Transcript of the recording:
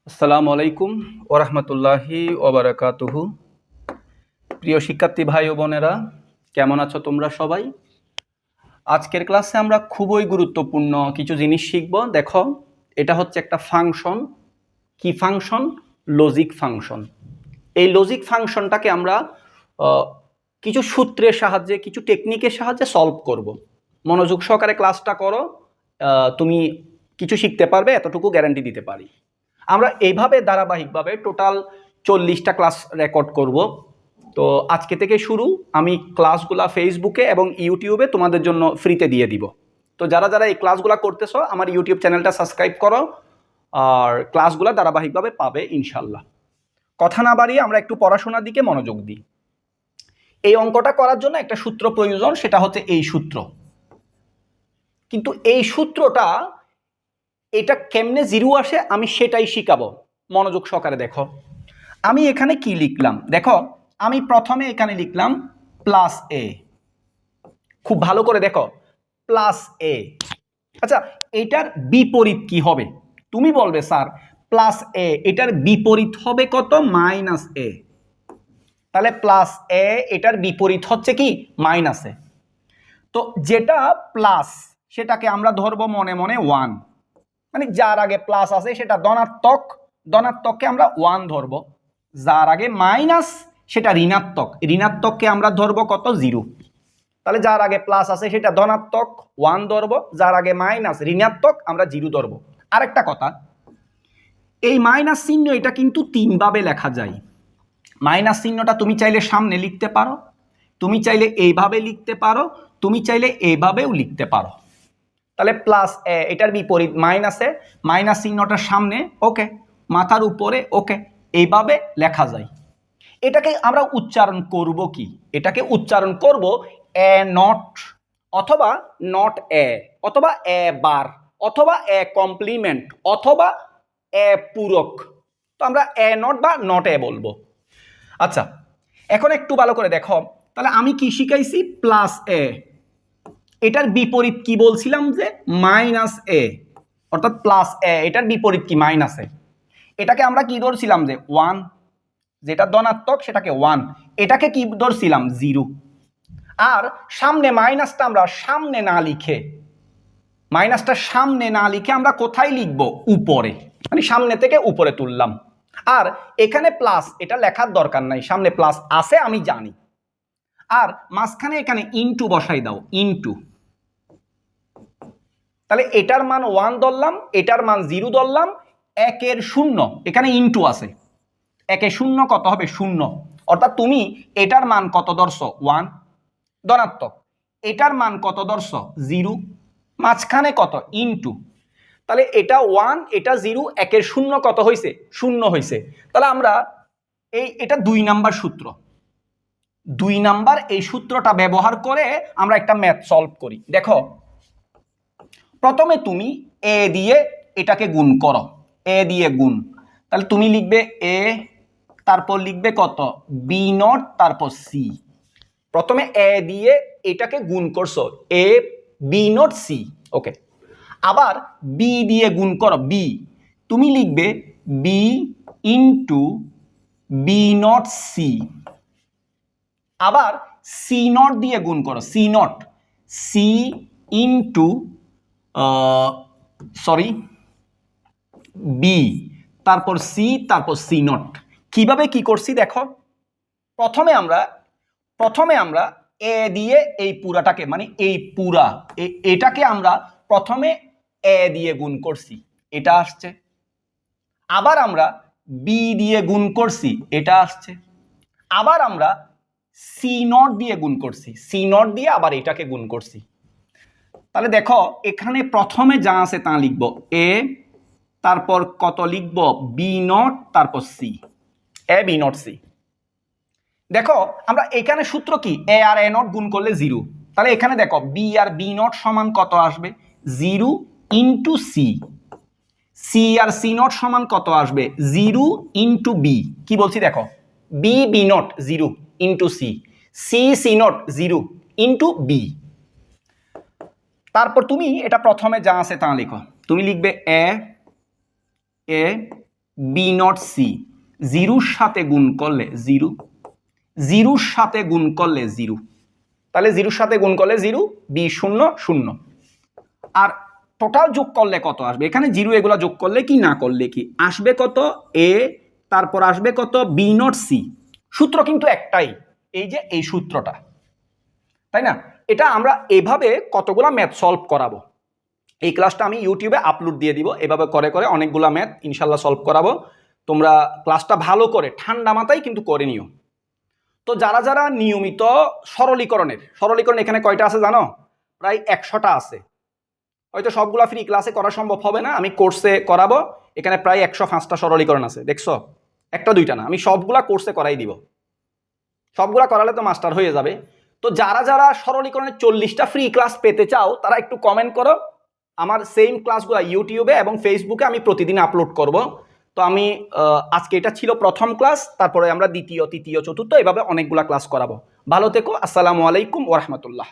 আসসালামু আলাইকুম ওরহমতুল্লাহি ওবারাকাতুহু। প্রিয় শিক্ষার্থী ভাই ও বোনেরা, কেমন আছো তোমরা সবাই? আজকের ক্লাসে আমরা খুবই গুরুত্বপূর্ণ কিছু জিনিস শিখব। দেখো, এটা হচ্ছে একটা ফাংশন। কি ফাংশন? Logic function. এই লজিক ফাংশনটাকে আমরা কিছু সূত্রের সাহায্যে, কিছু টেকনিকের সাহায্যে সলভ করব। মনোযোগ সহকারে ক্লাসটা করো, তুমি কিছু শিখতে পারবে, এতটুকু গ্যারান্টি দিতে পারি। আমরা এইভাবে ধারাবাহিকভাবে টোটাল 40টা ক্লাস রেকর্ড করব। তো আজকে থেকে শুরু, আমি ক্লাসগুলা ফেসবুকে এবং ইউটিউবে তোমাদের জন্য ফ্রিতে দিয়ে দিব। তো যারা যারা এই ক্লাসগুলা করতেছো, আমার ইউটিউব চ্যানেলটা সাবস্ক্রাইব করো, আর ক্লাসগুলা ধারাবাহিকভাবে পাবে ইনশাল্লাহ। কথা না বাড়িয়ে আমরা একটু পড়াশোনার দিকে মনোযোগ দিই। এই অঙ্কটা করার জন্য একটা সূত্র প্রয়োজন, সেটা হচ্ছে এই সূত্র। কিন্তু এই সূত্রটা, এটা কেমনে জিরো আসে আমি সেটাই শিখাবো। মনোযোগ সহকারে দেখো, আমি এখানে কি লিখলাম। দেখো, আমি প্রথমে এখানে লিখলাম প্লাস এ। খুব ভালো করে দেখো, প্লাস এ। আচ্ছা, এটার বিপরীত কি হবে? তুমি বলবে স্যার প্লাস এ, এটার বিপরীত হবে কত? মাইনাস এ। তাহলে প্লাস এ, এটার বিপরীত হচ্ছে কি? মাইনাস এ। তো যেটা প্লাস সেটাকে আমরা ধরবো মনে মনে 1, মানে যার আগে প্লাস আছে সেটা ধনাত্মক, ধনাত্মককে আমরা 1 ধরবো। যার আগে মাইনাস সেটা ঋণাত্মক, ঋণাত্মককে আমরা ধরবো কত? 0। তাহলে যার আগে প্লাস আছে সেটা ধনাত্মক 1 ধরবো, যার আগে মাইনাস ঋণাত্মক আমরা 0 ধরবো। আরেকটা কথা, এই মাইনাস চিহ্ন এটা কিন্তু 3 ভাবে লেখা যায়। মাইনাস চিহ্নটা তুমি চাইলে সামনে লিখতে পারো, তুমি চাইলে এইভাবে লিখতে পারো, তুমি চাইলে এইভাবেও লিখতে পারো। তাহলে প্লাস এ, এটার বিপরীত মাইনাস এ, মাইনাস চিহ্নটার সামনে ওকে, মাথার উপরে ওকে, এইভাবে লেখা যায়। এটাকে আমরা উচ্চারণ করব কি? এটাকে উচ্চারণ করব এ নট, অথবা নট এ, অথবা এ বার, অথবা এ কমপ্লিমেন্ট, অথবা এ পূরক। তো আমরা এ নট বা নট এ বলবো। আচ্ছা, এখন একটু ভালো করে দেখো, তাহলে আমি কি শিখাইছি? প্লাস এ, এটার বিপরীত কি বলছিলাম? যে মাইনাস এ, অর্থাৎ প্লাস এ, এটার বিপরীত কি? মাইনাস এ। এটাকে আমরা কি ধরছিলাম? যে 1, যেটা ধনাত্মক সেটাকে 1, এটাকে কি ধরছিলাম? 0। আর সামনে মাইনাসটা আমরা সামনে না লিখে, মাইনাসটা সামনে না লিখে আমরা কোথায় লিখব? উপরে, মানে সামনে থেকে উপরে তুললাম। আর এখানে প্লাস, এটা লেখার দরকার নাই, সামনে প্লাস আছে আমি জানি। আর মাঝখানে এখানে ইনটু বসাই দাও, ইনটু। তাহলে এটার মান 1 ধরলাম, এটার মান 0 ধরলাম। একের শূন্য, এখানে ইনটু আছে, একে শূন্য কত হবে? 0। অর্থাৎ তুমি এটার মান কত ধরছো? 1 ধনাত্মক। এটার মান কত ধরছো? 0। মাঝখানে কত? ইনটু। তাহলে এটা 1, এটা 0, একের শূন্য কত হয়েছে? 0 হয়েছে। তাহলে আমরা এটা 2 নাম্বার সূত্র। 2 নাম্বার এই সূত্রটা ব্যবহার করে আমরা একটা ম্যাথ সলভ করি। দেখো, প্রথমে তুমি এ দিয়ে এটাকে গুণ করো, এ দিয়ে গুণ। তাহলে তুমি লিখবে এ, তারপর লিখবে কত? বি নট, তারপর সি। প্রথমে এ দিয়ে এটাকে গুণ করছো, A B not C, okay. আবার বি দিয়ে গুণ করো, বি, তুমি লিখবে B into B not C. আবার সি নট দিয়ে গুণ করো, C not, C into sorry B, তারপর সি, তারপর সি নট। কিভাবে কি করছি দেখো, প্রথমে আমরা এ দিয়ে এই পুরাটাকে, মানে এই পুরা এটাকে আমরা প্রথমে এ দিয়ে গুণ করছি, এটা আসছে। আবার আমরা বি দিয়ে গুণ করছি, এটা আসছে। আবার আমরা সি নট দিয়ে গুণ করছি, সি নট দিয়ে আবার এটাকে গুণ করছি। তাহলে দেখো, এখানে প্রথমে যা আছে তা লিখব, এ, তারপর কত লিখব? বি নট, তারপর C, A B not C. দেখো, আমরা এখানে সূত্র কি? এ আর এ নট গুণ করলে 0। তাহলে এখানে দেখো বি আর বি নট সমান কত আসবে? 0 ইন্টু সি। সি আর সি নট সমান কত আসবে? 0 ইন্টু বি। কি বলছি দেখো, B B not 0 into C, C C not 0 into B. তারপর তুমি এটা প্রথমে যা আছে তা লিখো, তুমি লিখবে এ, এ, বি নট সি, জিরোর সাথে গুণ করলে জিরো, জিরোর সাথে গুণ করলে জিরো, তাহলে জিরোর সাথে গুণ করলে জিরো, বি শূন্য শূন্য। আর টোটাল যোগ করলে কত আসবে, এখানে জিরো এগুলো যোগ করলে কি না করলে কি আসবে, কত এ, তারপর আসবে কত বি নট সি। সূত্র কিন্তু একটাই, এই যে এই সূত্রটা, তাই না? এটা আমরা এভাবে কতগুলা ম্যাথ সলভ করাবো। এই ক্লাসটা আমি ইউটিউবে আপলোড দিয়ে দিব, এভাবে করে করে অনেকগুলা ম্যাথ ইনশাল্লাহ সলভ করাবো। তোমরা ক্লাসটা ভালো করে ঠান্ডা মাথায় কিন্তু করে নিও। তো যারা যারা নিয়মিত সরলীকরণ এখানে কয়টা আছে জানো? প্রায় 100টা আছে। হয়তো সবগুলা ফ্রি ক্লাসে করা সম্ভব হবে না, আমি কোর্সে করাবো। এখানে প্রায় 105টা সরলীকরণ আছে, দেখছো? একটা দুইটা না, আমি সবগুলা কোর্সে করাই দিব। সবগুলা করালে তো মাস্টার হয়ে যাবে। তো যারা যারা সরলীকরণের 40টা ফ্রি ক্লাস পেতে চাও তারা একটু কমেন্ট করো। আমার সেম ক্লাসগুলো ইউটিউবে এবং ফেসবুকে আমি প্রতিদিন আপলোড করব। তো আমি আজকে এটা ছিল প্রথম ক্লাস, তারপরে আমরা দ্বিতীয়, তৃতীয়, চতুর্থ এভাবে অনেকগুলা ক্লাস করাবো। ভালো থেকো, আসসালামু আলাইকুম ওয়া রাহমাতুল্লাহ।